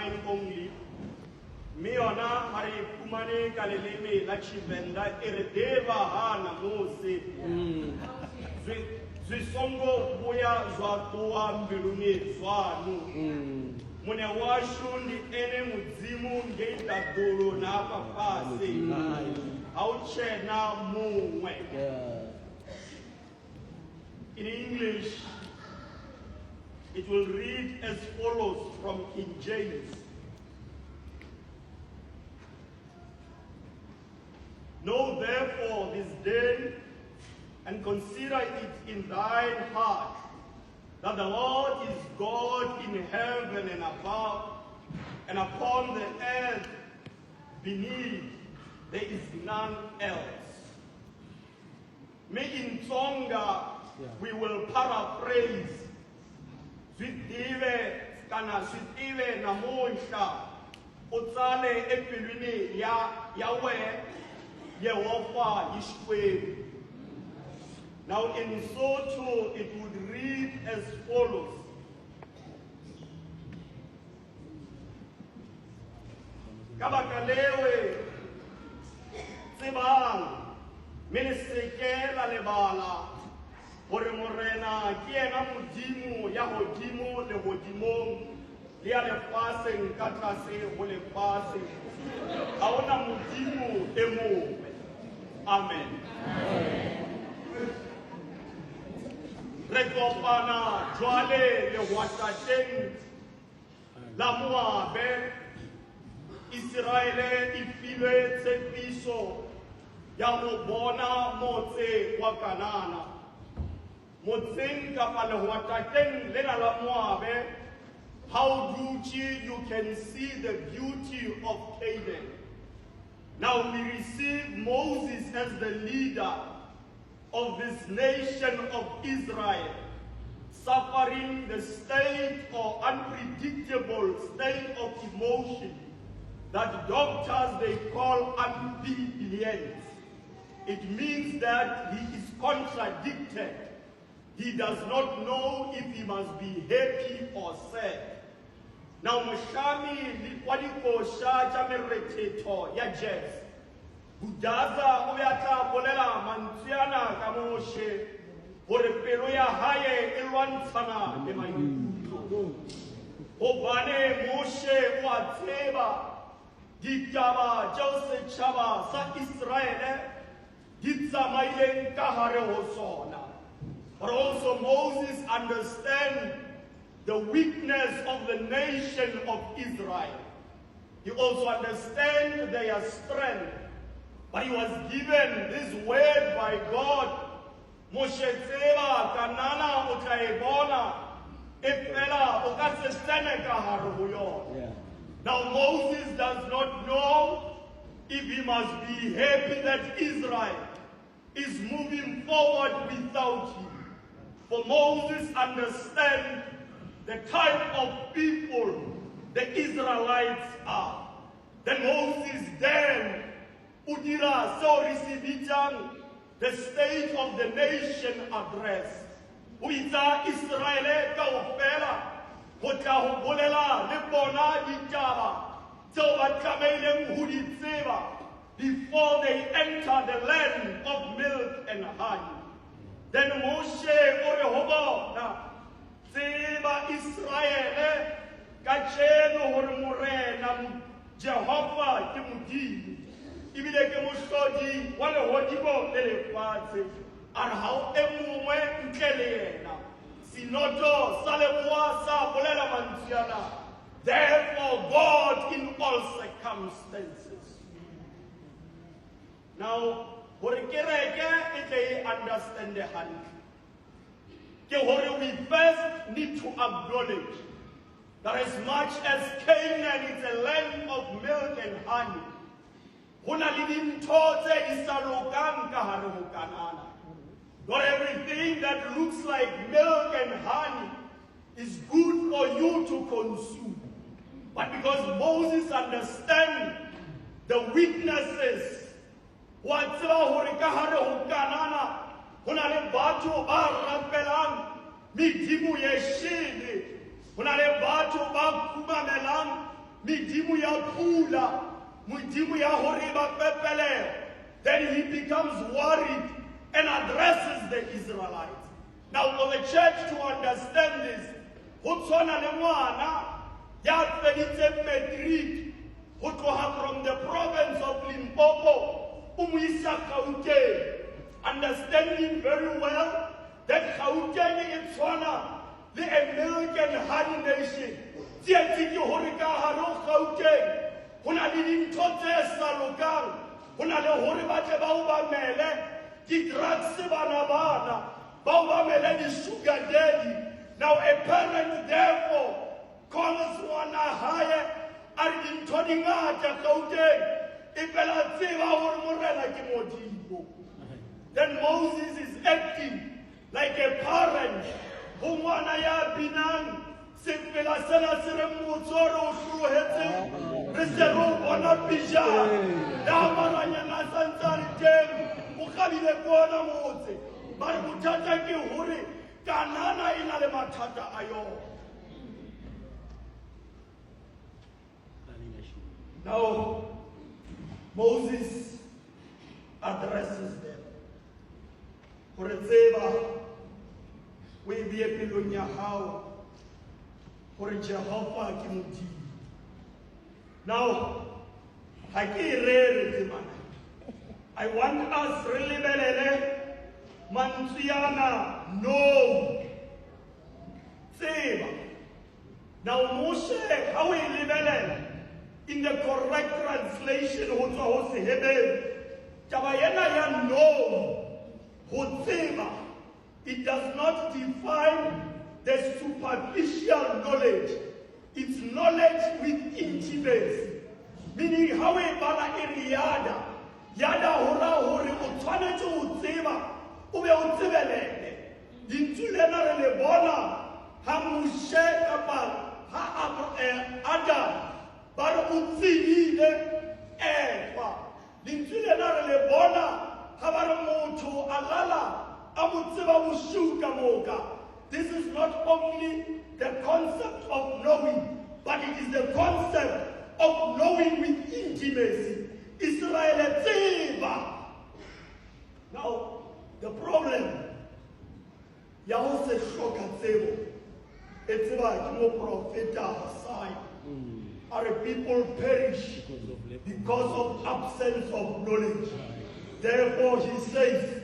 9 only. Miona hari kumane kaleleme la chivenda eredeva hana mose. Zwisongo buya zwatua mbiluni zwanu. Mune washu ni ene mudzimu ngeita dolo na papase. Auchena mumwe. In English, it will read as follows from King James. Know therefore this day, and consider it in thine heart, that the Lord is God in heaven and above, and upon the earth beneath there is none else. Me in Tonga, we will paraphrase Zwidive kana Zwidive namunsha utsale empilweni ya Yahweh Yehovah Yishwe. Now in Sotho it would read as follows. Kabakalewe Tsebang Ministekela lebala hore morena ke ena modimo ya hodimo le hodimong le ya lefaseng ka tlase ho lefase ha ona modimo e mongwe. Amen. Re kopana jwale le watateng la Moabe. Israele e filwe tshepiso ya ho bona motse wa Kanana. Motseng kapa lewatateng lena la Moabe, how duty you can see the beauty of Canaan. Now we receive Moses as the leader of this nation of Israel, suffering the state or unpredictable state of emotion that doctors they call ambivalence. It means that he is contradicted. He does not know if he must be happy or sad. Now, Moshami Liquadico Shaja Mereteto, Yajes, Budaza Oyata Bolela Mantiana Kamoshe, Oreperoya Haye Ilwansana, Emayu, Obane Moshe Wateba, Gitaba, Joseph Chaba, Sa Israel, Gitza Mailen Kahare Hosona. But also Moses understands the weakness of the nation of Israel. He also understands their strength. But he was given this word by God. Moshe tseba kanana utaibona epela okaseseneka haruyo. Now Moses does not know if he must be happy that Israel is moving forward without him. For Moses understands the type of people the Israelites are. Then Moses then udira so receivitan the state of the nation address. Uita Israel kaufela hota bolela le bona ditaba so batkamele huditseba before they enter the land of milk and honey. Then Moshe Orehoba na Seba Israel Kacheno Hormurena Jehovah Kimudi Ibile Kemushodi Wale Hodibo Telefate and how Emuwe Nkeleena Sinoto Salemwa Sa Bolela Mantiana. Therefore God in all circumstances. Now Horekereke understand the hand. We first need to acknowledge that as much as Canaan is a land of milk and honey, not everything that looks like milk and honey is good for you to consume. But because Moses understands the weaknesses, Watsila Horikahare Hukanana, Hunale Batu Arapelang, Midimu Yeshidi, Hunale Batu Bakuba Melang, Medimo ya pula, Medimo ya hore ba pepele. Then he becomes worried and addresses the Israelites. Now for the church to understand this, ho tshwana le ngwana ya feditse matric ho tloha from the province of Limpopo o mo isa Gauteng, understanding very well that Gauteng e tshwana le a American honey nation. Tsietsi ke hore ka hare ho Gauteng ho na le dintho tse sa lokang, ho na le hore ba tle ba o bamele di-drugs bana ba o bamele di-sugar daddy. Now a parent therefore calls ngwana hae a re dintho di ngata Gauteng e fela tseba hore morena ke Modimo. Then Moses is acting like a parent ho ngwana ya binang sefela sena se re motsoro o hlohetseng re se re o bona pijana la maranyana a santse a le teng o kgabile kona motse ba re bothata ke hore Kanana e na le mathata a yona. Now Moses addresses them. Hore tseba o e bee pelong ya hao hore Jehova ke Modimo. Now ha ke e rere ke mana. I want us re lebelele mantsuyana no tseba. Now Moshe how e lebelela in the correct translation ho tswa ho Sehebele taba yena ya no ho tseba, it does not define the superficial knowledge. It's knowledge with intimacy. Meaning how e bala e yada hora hore o tshwanetse ho tseba o be o tsebelele dintho lena re le bona ha Moshe kapa ha Adam ba re o tsebile Eva. Dintho lena re le bona ha ba re motho a lala a mo tseba boshiu ka moka. This is not only the concept of knowing, but it is the concept of knowing with intimacy. Israel tseba. Now the problem, ya ho se hloka tsebo, e tseba ke mo profeta side. Are people perish because of absence of knowledge. Therefore he says,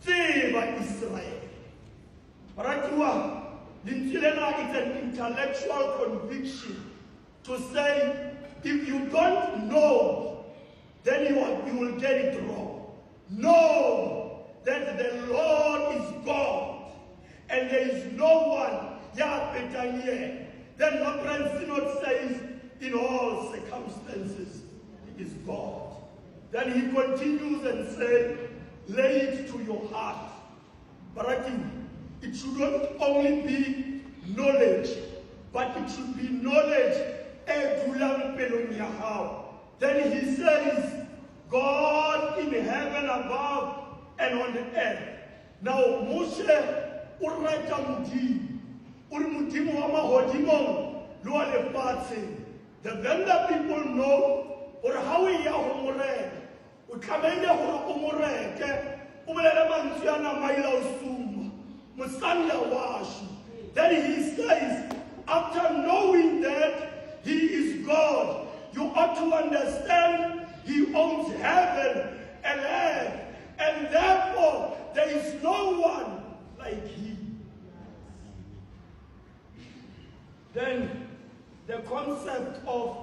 tseba Israel. Barakiwa, Lintilena is an intellectual conviction to say, if you don't know, then you will get it wrong. Know that the Lord is God, and there is no one Yahweh. Then the Synod says, in all circumstances, He is God. Then he continues and says, lay it to your heart. Baraki, it should not only be knowledge, but it should be knowledge. Then he says, God in heaven above and on the earth. Now Moshe urata Modimo, Modimo wa mahodimo lo le fatshe. The Venda people know or how we are homore. O tlamehile gore o moreke, o bolele mantswe ana maila o suma, mosanda washu. Then he says, after knowing that he is God, you ought to understand he owns heaven and earth, and therefore there is no one like him. Then the concept of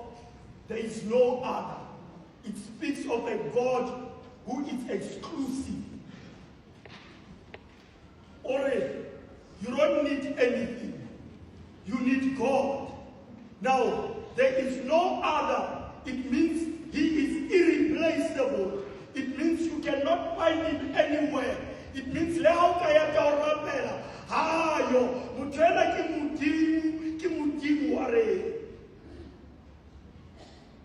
there is no other, it speaks of a God who is exclusive. Or you don't need anything, you need God. Now, there is no other. It means he is irreplaceable. It means you cannot find him anywhere. It means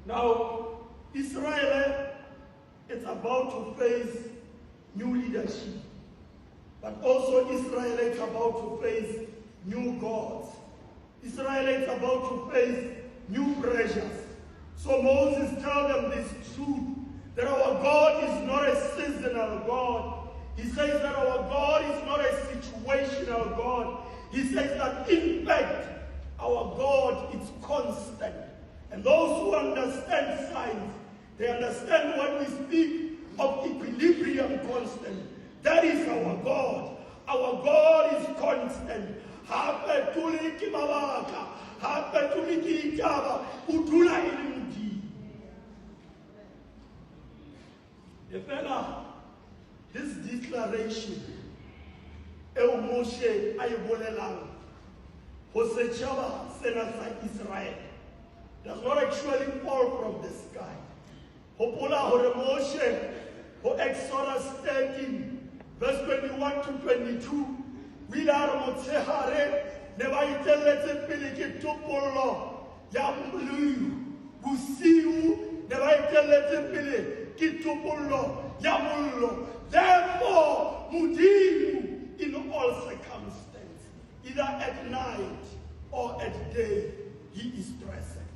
now, Israel is about to face new leadership. But also Israel is about to face new gods. Israel is about to face new pressures. So Moses tells them this truth, that our God is not a seasonal God. He says that our God is not a situational God. He says that in fact, our God is constant. And those who understand science, they understand when we speak of equilibrium constant. That is our God. Our God is constant. This declaration, Moshe ayebolelang ho setjhaba sena sa Israel, does not actually fall from the sky. Hopola hore Moshe, ho Exodus 13, verse 21 to 22, we are motshehare ne ba itelletse pele ke topollo ya mollo, bosiu ne ba itelletse pele ke topollo ya mollo. Therefore, Mudimu in all circumstances, either at night or at day, he is present.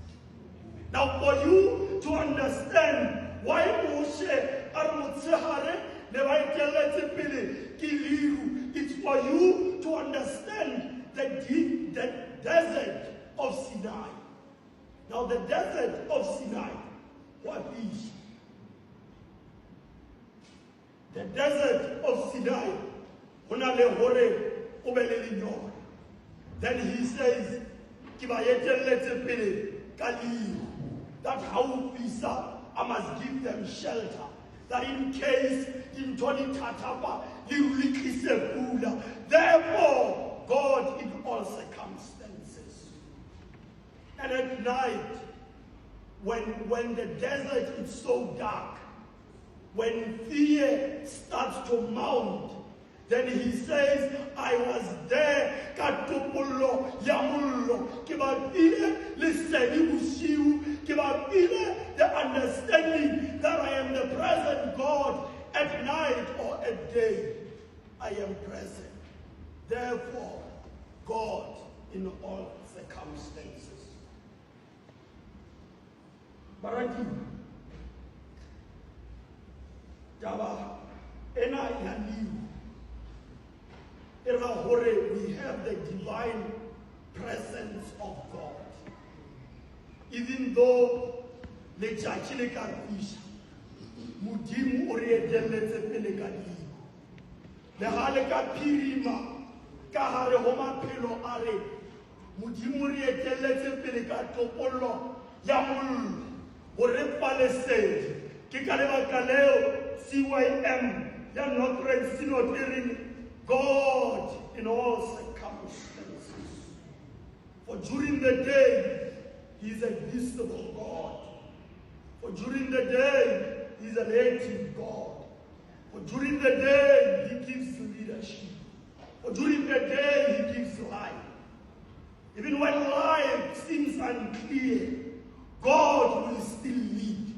Now, for you to understand why Moshe Armutsehare Nevaitelete Pili Kiliru, it's for you to understand the desert of Sinai. Now, the desert of Sinai, what is? The desert of Sinai, then he says, that how Pisa, I must give them shelter. That in case in Tony Tatapa, therefore, God in all circumstances. And at night, when the desert is so dark, when fear starts to mount, then he says, I was there, katupullo, yamullo, kibabile, liseni usiu, kibabile, the understanding that I am the present God at night or at day. I am present. Therefore, God in all circumstances. Baraki, Java, Ena Yaliu. We have the divine presence of God. Even though the Chachile Karpisha, Mudim Orientelete Pelegadi, the Haleka Pirima, Kahare Homa Pelo Are, Mudim Orientelete Pelegato Polo, Yamul, Ore Palestine, Kikaleva Kaleo, CYM, Yanotren Sinoterin. God in all circumstances. For during the day, he is a visible God. For during the day, he is an active God. For during the day, he gives leadership. For during the day, he gives life. Even when life seems unclear, God will still lead.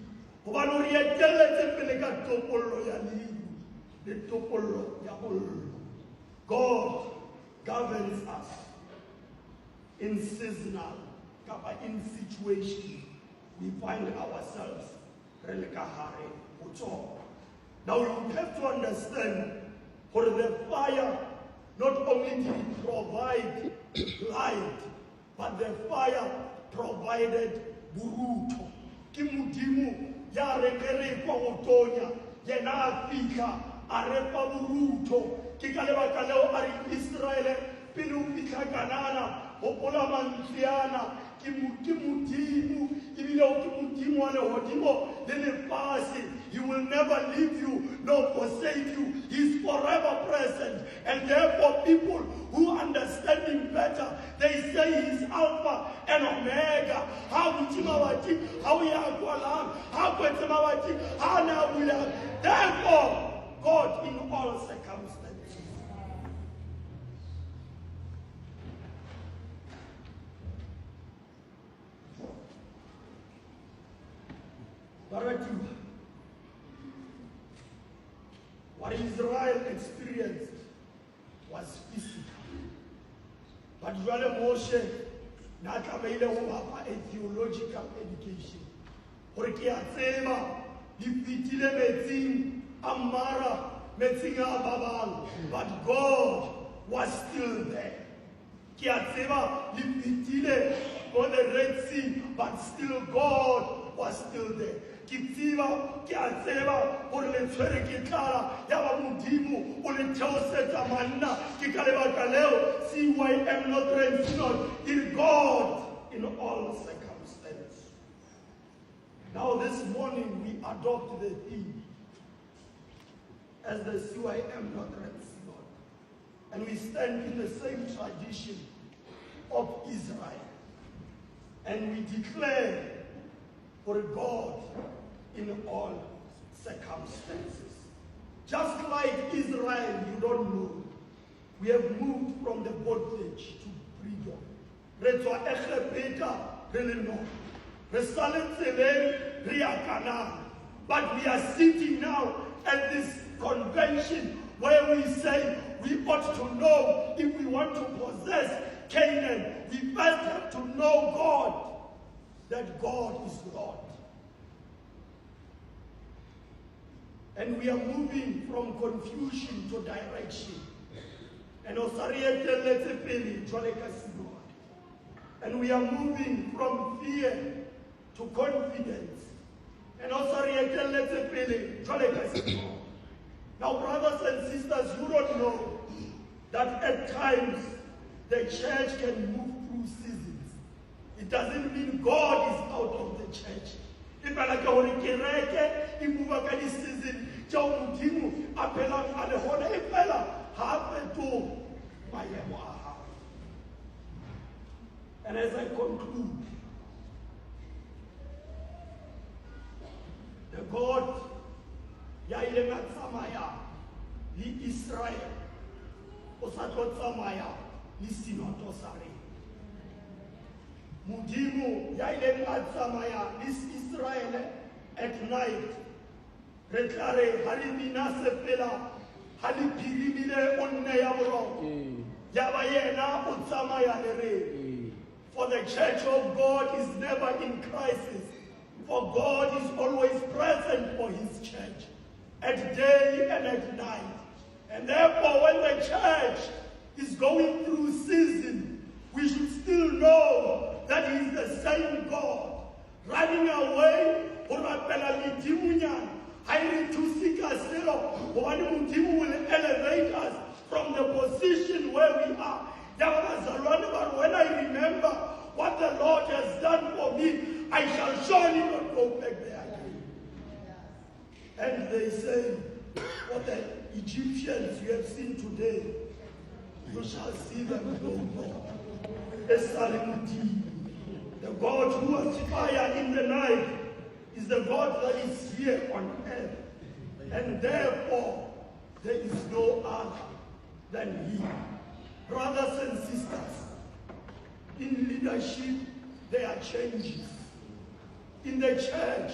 God governs us in seasonal, in situation. We find ourselves. Now you have to understand, for the fire, not only did it provide light, but the fire provided buruto. Kimudimu ya rekere kwa utonya, yena afika, arepa buruto. Kikaleba kaleo ari Israel pilu pika kanana opola manziana kimutimu ibilo kimutimu ale hodimo lele pasi. He will never leave you nor forsake you. He is forever present, and therefore people who understand him better, they say he is Alpha and Omega. How mutimawati, how yakwalam, how kwetimawati, how na wila. Therefore, God in all circumstances. What Israel experienced was physical. But Moshe not available a theological education. gore ke a tseba di fetile metsing a mara, metsing a babang, but God was still there. Ke a tseba di fetile for the Red Sea, but still God was still there. Ke tseba, ke a tseba gore le tshwere ke tlala ya ba Modimo o le theosetsa manna, ke ka lebaka leo CYM Northern Synod is God in all circumstances. Now this morning we adopt the theme as the CYM Northern Synod, and we stand in the same tradition of Israel, and we declare for God in all circumstances. Just like Israel, you don't know, we have moved from the bondage to freedom. Re tswa Egepeta, re le no. Re sale tseleng, re ya Canaan. But we are sitting now at this convention where we say we ought to know if we want to possess Canaan, we first have to know God, that God is Lord. And we are moving from confusion to direction. And and we are moving from fear to confidence. And now, brothers and sisters, you don't know that at times the church can move through seasons. It doesn't mean God is out of the church. If I like a move a season, Joe Apela, and the whole Epela, half to my And as I conclude, the God Yailemat Samaya, the Israel, Osatot Samaya, the Sinotosare. Mudimu Yailemat Samaya, this Israel at night. Retlare Harimina Sepela, Halipirimile Onneabro, Yabayena Utsamaya Lere. For the church of God is never in crisis, for God is always present for his church, at day and at night. And therefore, when the church is going through season, we should still know that he is the same God, running away from Apela to seek us, Mudimu will elevate us from the position where we are. But when I remember what the Lord has done for me, I shall surely not go back there again. And they say, what the Egyptians you have seen today, you shall see them no more. The God who was fire in the night is the God that is here on earth. And therefore, there is no other than he. Brothers and sisters, in leadership, there are changes. In the church,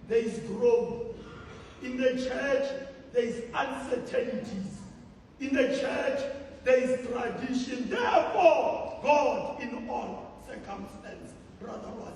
there is growth. In the church, there is uncertainties. In the church, there is tradition. Therefore, God in all circumstances. Brother was,